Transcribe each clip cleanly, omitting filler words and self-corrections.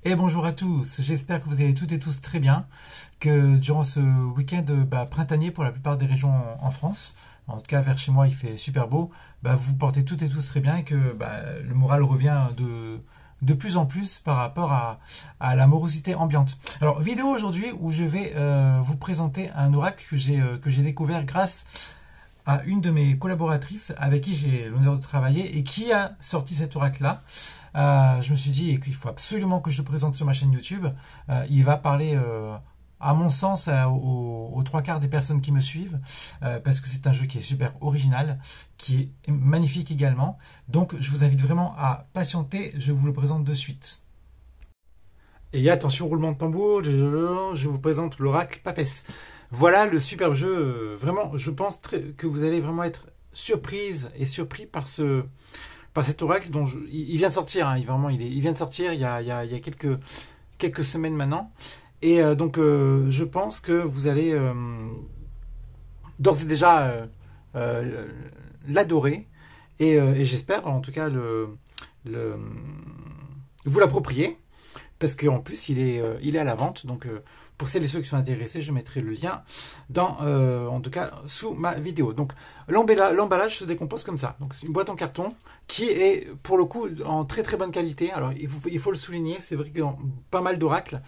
Et bonjour à tous, j'espère que vous allez toutes et tous très bien, que durant ce week-end printanier pour la plupart des régions en France, en tout cas vers chez moi il fait super beau, vous vous portez toutes et tous très bien et que le moral revient de plus en plus par rapport à la morosité ambiante. Alors vidéo aujourd'hui où je vais vous présenter un oracle que j'ai découvert grâce à une de mes collaboratrices avec qui j'ai l'honneur de travailler et qui a sorti cet oracle-là. Je me suis dit qu'il faut absolument que je le présente sur ma chaîne YouTube. Il va parler, à mon sens, aux trois quarts des personnes qui me suivent, parce que c'est un jeu qui est super original, qui est magnifique également. Donc je vous invite vraiment à patienter, je vous le présente de suite. Et attention, roulement de tambour, je vous présente l'oracle Papès. Voilà le superbe jeu, vraiment, je pense que vous allez vraiment être surprise et surpris par cet oracle dont il vient de sortir, hein, il vient de sortir il y a quelques semaines maintenant. Et donc je pense que vous allez d'ores et déjà l'adorer et j'espère en tout cas vous l'approprier. Parce qu'en plus, il est à la vente. Donc, pour celles et ceux qui sont intéressés, je mettrai le lien en tout cas, sous ma vidéo. Donc, l'emballage se décompose comme ça. Donc, c'est une boîte en carton qui est, pour le coup, en très très bonne qualité. Alors, il faut le souligner. C'est vrai que dans pas mal d'oracles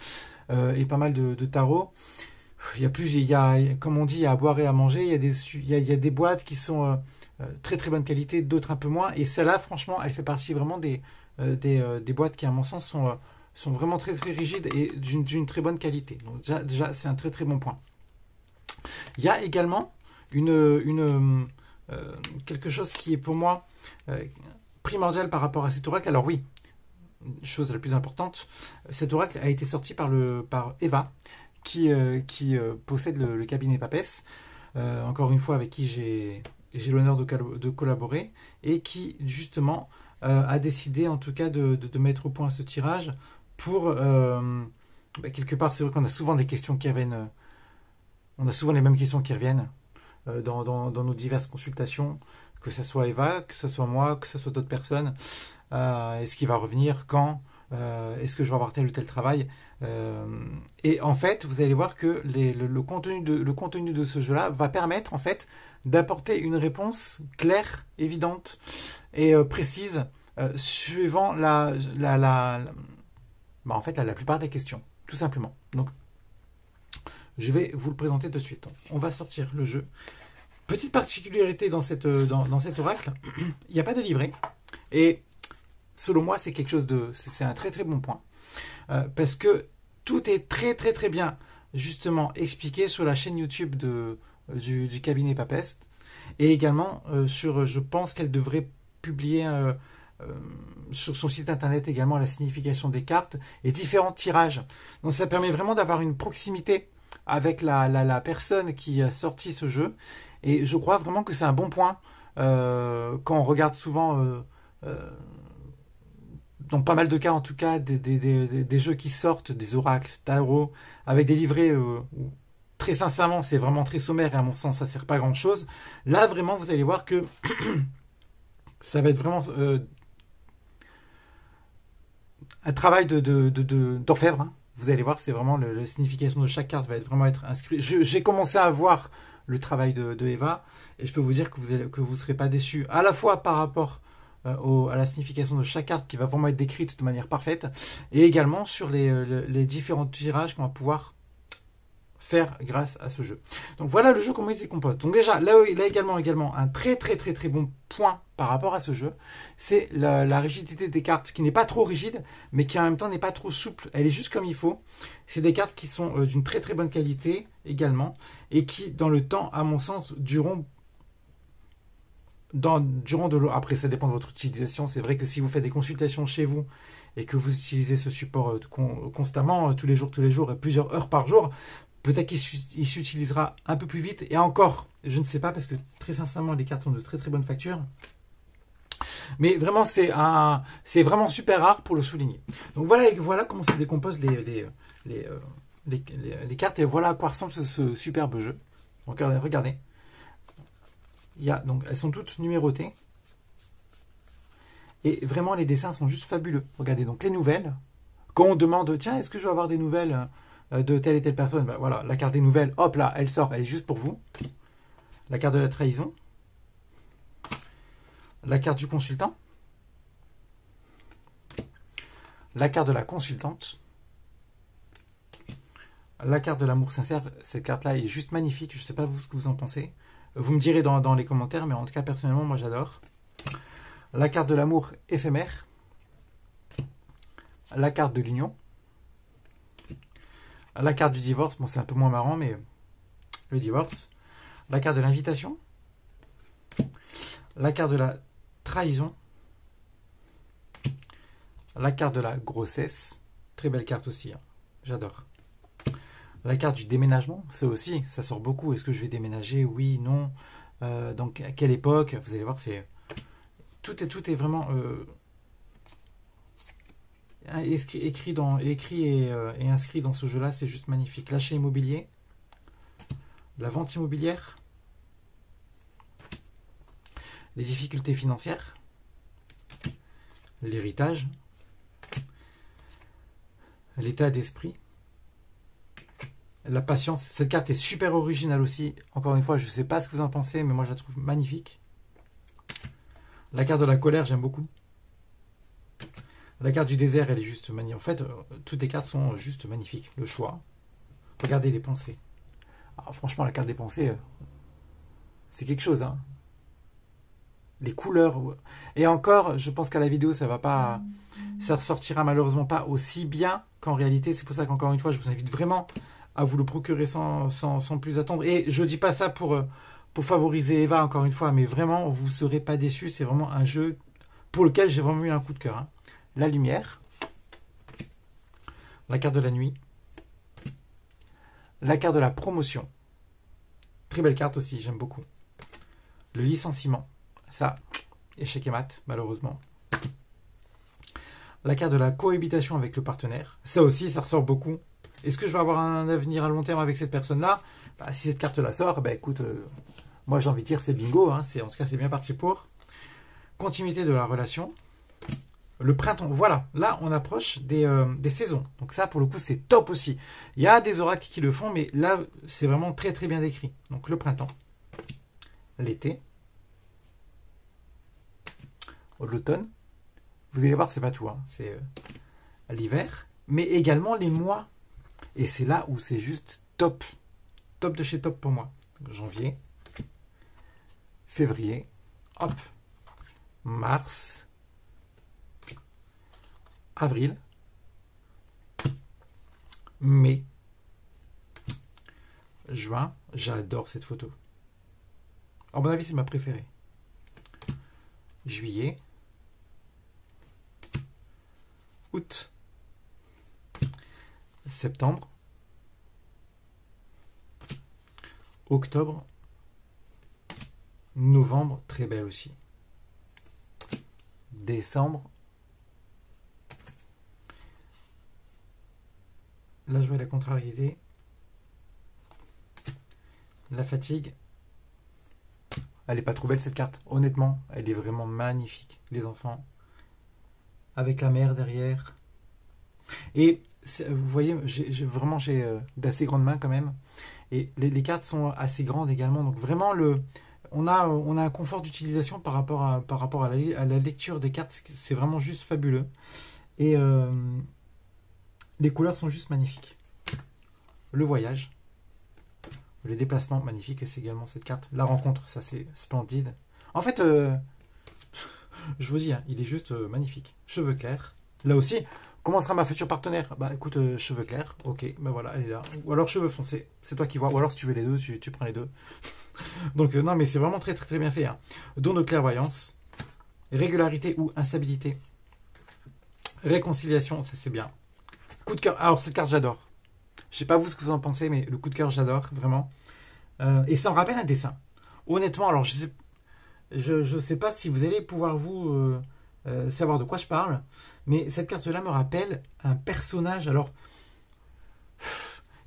et pas mal de tarots, comme on dit, il y a à boire et à manger. Il y a des boîtes qui sont très très bonne qualité, d'autres un peu moins. Et celle-là, franchement, elle fait partie vraiment des boîtes qui, à mon sens, sont vraiment très très rigides et d'une très bonne qualité. Donc déjà c'est un très très bon point. Il y a également quelque chose qui est pour moi primordial par rapport à cet oracle. Alors oui, chose la plus importante, cet oracle a été sorti par Eva, qui possède le cabinet Papès, encore une fois avec qui j'ai l'honneur de collaborer, et qui justement a décidé en tout cas de mettre au point ce tirage pour quelque part. C'est vrai qu'on a souvent des questions qui reviennent, on a souvent les mêmes questions qui reviennent dans nos diverses consultations, que ce soit Eva, que ce soit moi, que ce soit d'autres personnes. Est-ce qu'il va revenir, quand, est-ce que je vais avoir tel ou tel travail, et en fait vous allez voir que le contenu de ce jeu là va permettre en fait d'apporter une réponse claire, évidente et précise suivant en fait la plupart des questions, tout simplement. Donc je vais vous le présenter de suite. Donc, on va sortir le jeu. Petite particularité dans cet oracle, il n'y a pas de livret, et selon moi c'est c'est un très très bon point, parce que tout est très très très bien justement expliqué sur la chaîne YouTube du cabinet Papès, et également je pense qu'elle devrait publier sur son site internet également la signification des cartes et différents tirages. Donc ça permet vraiment d'avoir une proximité avec la personne qui a sorti ce jeu, et je crois vraiment que c'est un bon point quand on regarde souvent dans pas mal de cas en tout cas des jeux qui sortent, des oracles, tarot, avec des livrets où très sincèrement c'est vraiment très sommaire et à mon sens ça sert pas à grand chose. Là vraiment vous allez voir que ça va être vraiment un travail d'orfèvre, hein. Vous allez voir, c'est vraiment la signification de chaque carte va vraiment être inscrite. J'ai commencé à voir le travail de Eva, et je peux vous dire que vous serez pas déçus, à la fois par rapport à la signification de chaque carte qui va vraiment être décrite de manière parfaite, et également sur les différents tirages qu'on va pouvoir faire grâce à ce jeu. Donc voilà le jeu, comment il se compose. Donc déjà là également un très très très très bon point par rapport à ce jeu, c'est la rigidité des cartes, qui n'est pas trop rigide mais qui en même temps n'est pas trop souple. Elle est juste comme il faut. C'est des cartes qui sont d'une très très bonne qualité également, et qui dans le temps à mon sens durant de l'eau. Après ça dépend de votre utilisation. C'est vrai que si vous faites des consultations chez vous et que vous utilisez ce support constamment, tous les jours et plusieurs heures par jour, peut-être qu'il s'utilisera un peu plus vite, et encore, je ne sais pas, parce que très sincèrement, les cartes sont de très très bonne facture. Mais vraiment, c'est vraiment super rare pour le souligner. Donc voilà comment se décomposent les cartes, et voilà à quoi ressemble ce superbe jeu. Donc regardez. Donc elles sont toutes numérotées. Et vraiment, les dessins sont juste fabuleux. Regardez, donc les nouvelles, Quand on demande, tiens, est-ce que je veux avoir des nouvelles de telle et telle personne, ben voilà, la carte des nouvelles, hop là, elle sort, elle est juste pour vous. La carte de la trahison. La carte du consultant. La carte de la consultante. La carte de l'amour sincère. Cette carte-là est juste magnifique. Je ne sais pas vous ce que vous en pensez. Vous me direz dans les commentaires, mais en tout cas, personnellement, moi j'adore. La carte de l'amour éphémère. La carte de l'union. La carte du divorce. Bon, c'est un peu moins marrant, mais le divorce. La carte de l'invitation. La carte de la trahison. La carte de la grossesse. Très belle carte aussi. Hein. J'adore. La carte du déménagement. Ça aussi, ça sort beaucoup. Est-ce que je vais déménager? Oui, non. Donc, à quelle époque? Vous allez voir, c'est... Tout est vraiment... écrit et inscrit dans ce jeu-là. C'est juste magnifique. L'achat immobilier. La vente immobilière. Les difficultés financières. L'héritage. L'état d'esprit. La patience. Cette carte est super originale aussi. Encore une fois, je ne sais pas ce que vous en pensez, mais moi je la trouve magnifique. La carte de la colère, j'aime beaucoup. La carte du désert, elle est juste magnifique. En fait, toutes les cartes sont juste magnifiques. Le choix. Regardez les pensées. Alors, franchement, la carte des pensées, c'est quelque chose. Hein. Les couleurs. Et encore, je pense qu'à la vidéo, ça ressortira malheureusement pas aussi bien qu'en réalité. C'est pour ça qu'encore une fois, je vous invite vraiment à vous le procurer sans plus attendre. Et je dis pas ça pour favoriser Eva, encore une fois, mais vraiment, vous ne serez pas déçus. C'est vraiment un jeu pour lequel j'ai vraiment eu un coup de cœur. Hein. La lumière. La carte de la nuit. La carte de la promotion. Très belle carte aussi, j'aime beaucoup. Le licenciement. Ça, échec et mat, malheureusement. La carte de la cohabitation avec le partenaire. Ça aussi, ça ressort beaucoup. Est-ce que je vais avoir un avenir à long terme avec cette personne-là? Si cette carte-là sort, écoute, moi j'ai envie de dire c'est bingo. Hein, en tout cas, c'est bien parti pour. Continuité de la relation. Le printemps, voilà. Là, on approche des saisons. Donc ça, pour le coup, c'est top aussi. Il y a des oracles qui le font, mais là, c'est vraiment très très bien décrit. Donc le printemps. L'été. L'automne. Vous allez voir, c'est pas tout. Hein. C'est l'hiver. Mais également les mois. Et c'est là où c'est juste top. Top de chez top pour moi. Janvier. Février. Hop. Mars. Avril. Mai. Juin. J'adore cette photo. À mon avis, c'est ma préférée. Juillet. Août. Septembre. Octobre. Novembre, très belle aussi. Décembre. La joie et la contrariété. La fatigue. Elle n'est pas trop belle cette carte. Honnêtement, elle est vraiment magnifique. Les enfants. Avec la mer derrière. Et vous voyez, j'ai d'assez grandes mains quand même. Et les cartes sont assez grandes également. Donc vraiment, on a un confort d'utilisation par rapport à la lecture des cartes. C'est vraiment juste fabuleux. Et les couleurs sont juste magnifiques. Le voyage. Le déplacement, magnifique. Et c'est également cette carte. La rencontre, ça c'est splendide. En fait, je vous dis, hein, il est juste magnifique. Cheveux clairs. Là aussi, comment sera ma future partenaire? Écoute, cheveux clairs. Ok, voilà, elle est là. Ou alors cheveux foncés. C'est toi qui vois. Ou alors si tu veux les deux, tu prends les deux. Donc non, mais c'est vraiment très très très bien fait. Hein. Don de clairvoyance. Régularité ou instabilité. Réconciliation, ça c'est bien. Coup de cœur. Alors cette carte, j'adore. Je sais pas vous ce que vous en pensez, mais le coup de cœur, j'adore, vraiment. Et ça me rappelle un dessin. Honnêtement, alors je sais pas si vous allez pouvoir vous savoir de quoi je parle, mais cette carte-là me rappelle un personnage. Alors,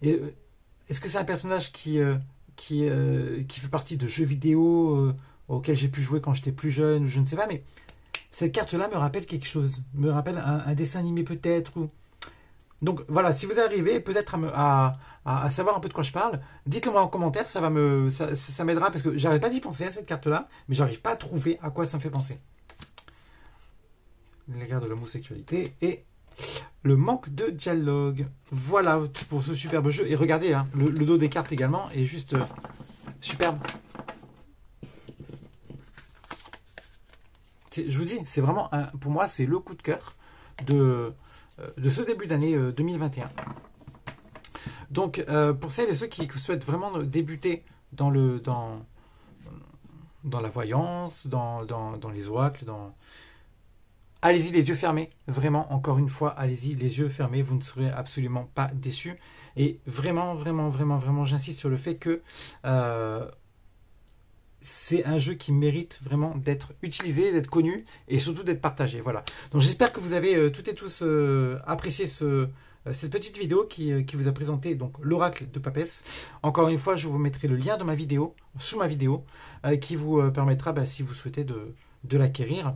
est-ce que c'est un personnage qui fait partie de jeux vidéo auxquels j'ai pu jouer quand j'étais plus jeune, ou je ne sais pas, mais cette carte-là me rappelle quelque chose. Me rappelle un dessin animé peut-être, ou Donc voilà, si vous arrivez peut-être à savoir un peu de quoi je parle, dites-le moi en commentaire, ça m'aidera parce que j'arrive pas d'y penser à cette carte-là, mais j'arrive pas à trouver à quoi ça me fait penser. Les cartes de l'homosexualité et le manque de dialogue. Voilà pour ce superbe jeu. Et regardez, hein, le dos des cartes également est juste superbe. Je vous dis, c'est vraiment, pour moi, c'est le coup de cœur de ce début d'année 2021. Donc, pour celles et ceux qui souhaitent vraiment débuter dans la voyance, dans les oracles, allez-y les yeux fermés. Vraiment, encore une fois, allez-y les yeux fermés. Vous ne serez absolument pas déçus. Et vraiment, vraiment, vraiment, vraiment, j'insiste sur le fait que c'est un jeu qui mérite vraiment d'être utilisé, d'être connu et surtout d'être partagé. Voilà. Donc j'espère que vous avez toutes et tous apprécié cette petite vidéo qui vous a présenté donc l'oracle de Papès. Encore une fois, je vous mettrai le lien de ma vidéo, sous ma vidéo, qui vous permettra, si vous souhaitez, de l'acquérir.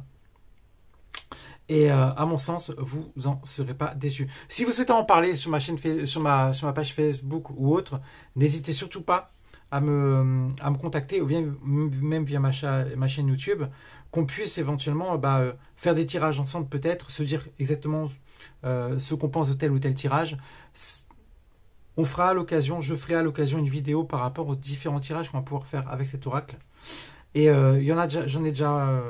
Et à mon sens, vous en serez pas déçus. Si vous souhaitez en parler sur ma chaîne, sur ma page Facebook ou autre, n'hésitez surtout pas à me contacter ou bien même via ma chaîne YouTube, qu'on puisse éventuellement faire des tirages ensemble peut-être, se dire exactement ce qu'on pense de tel ou tel tirage. On fera à l'occasion, je ferai à l'occasion une vidéo par rapport aux différents tirages qu'on va pouvoir faire avec cet oracle. Et il y en a déjà, j'en ai déjà...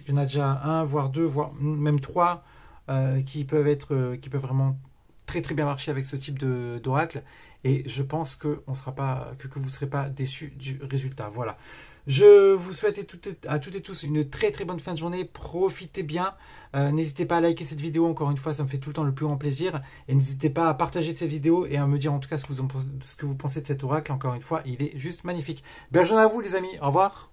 il y en a déjà un, voire deux, voire même trois qui peuvent vraiment très très bien marcher avec ce type d'oracle. Et je pense que vous ne serez pas déçus du résultat. Voilà. Je vous souhaite à toutes et tous une très très bonne fin de journée. Profitez bien. N'hésitez pas à liker cette vidéo. Encore une fois, ça me fait tout le temps le plus grand plaisir. Et n'hésitez pas à partager cette vidéo et à me dire en tout cas ce que vous pensez de cet oracle. Encore une fois, il est juste magnifique. Belle journée à vous les amis. Au revoir.